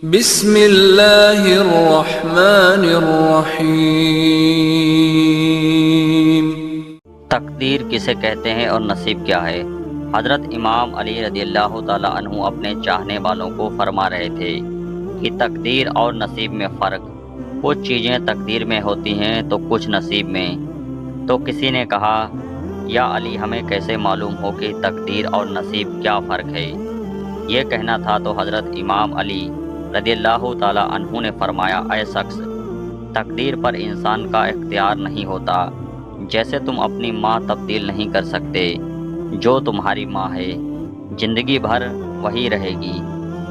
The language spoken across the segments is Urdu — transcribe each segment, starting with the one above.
بسم اللہ الرحمن الرحیم۔ تقدیر کسے کہتے ہیں اور نصیب کیا ہے؟ حضرت امام علی رضی اللہ تعالیٰ عنہ اپنے چاہنے والوں کو فرما رہے تھے کہ تقدیر اور نصیب میں فرق، کچھ چیزیں تقدیر میں ہوتی ہیں تو کچھ نصیب میں۔ تو کسی نے کہا، یا علی ہمیں کیسے معلوم ہو کہ تقدیر اور نصیب کیا فرق ہے؟ یہ کہنا تھا تو حضرت امام علی رضی اللہ تعالیٰ عنہ نے فرمایا، اے شخص، تقدیر پر انسان کا اختیار نہیں ہوتا۔ جیسے تم اپنی ماں تبدیل نہیں کر سکتے، جو تمہاری ماں ہے زندگی بھر وہی رہے گی۔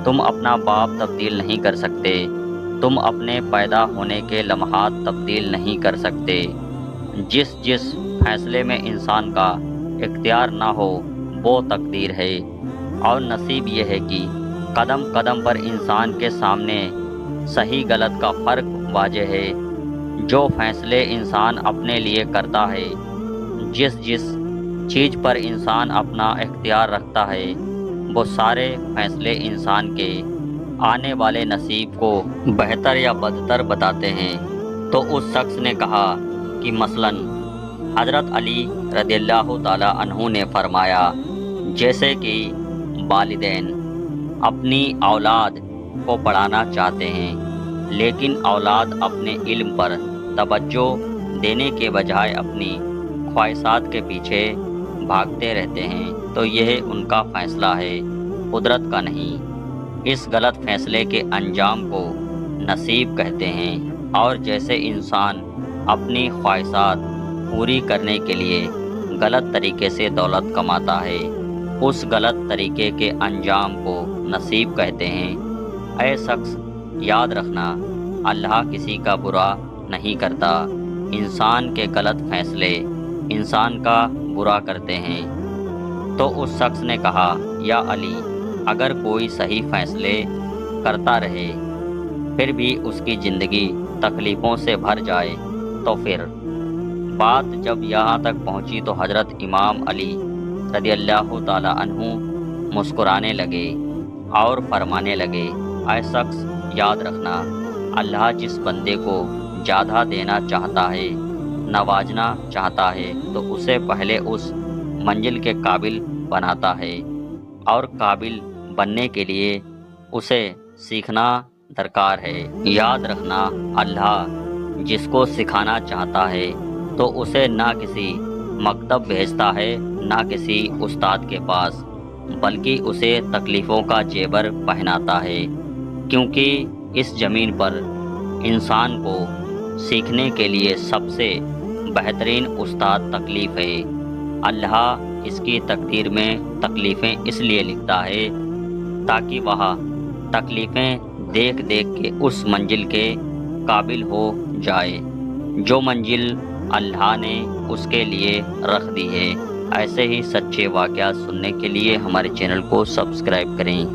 تم اپنا باپ تبدیل نہیں کر سکتے، تم اپنے پیدا ہونے کے لمحات تبدیل نہیں کر سکتے۔ جس فیصلے میں انسان کا اختیار نہ ہو وہ تقدیر ہے۔ اور نصیب یہ ہے کہ قدم قدم پر انسان کے سامنے صحیح غلط کا فرق واضح ہے۔ جو فیصلے انسان اپنے لیے کرتا ہے، جس چیز پر انسان اپنا اختیار رکھتا ہے، وہ سارے فیصلے انسان کے آنے والے نصیب کو بہتر یا بدتر بتاتے ہیں۔ تو اس شخص نے کہا کہ مثلاً حضرت علی رضی اللہ تعالیٰ عنہ نے فرمایا، جیسے کہ والدین اپنی اولاد کو پڑھانا چاہتے ہیں، لیکن اولاد اپنے علم پر توجہ دینے کے بجائے اپنی خواہشات کے پیچھے بھاگتے رہتے ہیں، تو یہ ان کا فیصلہ ہے، قدرت کا نہیں۔ اس غلط فیصلے کے انجام کو نصیب کہتے ہیں۔ اور جیسے انسان اپنی خواہشات پوری کرنے کے لیے غلط طریقے سے دولت کماتا ہے، اس غلط طریقے کے انجام کو نصیب کہتے ہیں۔ اے شخص، یاد رکھنا، اللہ کسی کا برا نہیں کرتا۔ انسان کے غلط فیصلے انسان کا برا کرتے ہیں۔ تو اس شخص نے کہا، یا علی، اگر کوئی صحیح فیصلے کرتا رہے پھر بھی اس کی زندگی تکلیفوں سے بھر جائے تو پھر؟ بات جب یہاں تک پہنچی تو حضرت امام علی رضی اللہ تعالیٰ عنہ مسکرانے لگے اور فرمانے لگے، اے شخص، یاد رکھنا، اللہ جس بندے کو زیادہ دینا چاہتا ہے، نوازنا چاہتا ہے، تو اسے پہلے اس منزل کے قابل بناتا ہے، اور قابل بننے کے لیے اسے سیکھنا درکار ہے۔ یاد رکھنا، اللہ جس کو سکھانا چاہتا ہے تو اسے نہ کسی مکتب بھیجتا ہے نہ کسی استاد کے پاس، بلکہ اسے تکلیفوں کا زیور پہناتا ہے، کیونکہ اس زمین پر انسان کو سیکھنے کے لیے سب سے بہترین استاد تکلیف ہے۔ اللہ اس کی تقدیر میں تکلیفیں اس لیے لکھتا ہے تاکہ وہ تکلیفیں دیکھ دیکھ کے اس منزل کے قابل ہو جائے جو منزل اللہ نے اس کے لیے رکھ دی ہے۔ ایسے ہی سچے واقعات سننے کے لیے ہمارے چینل کو سبسکرائب کریں۔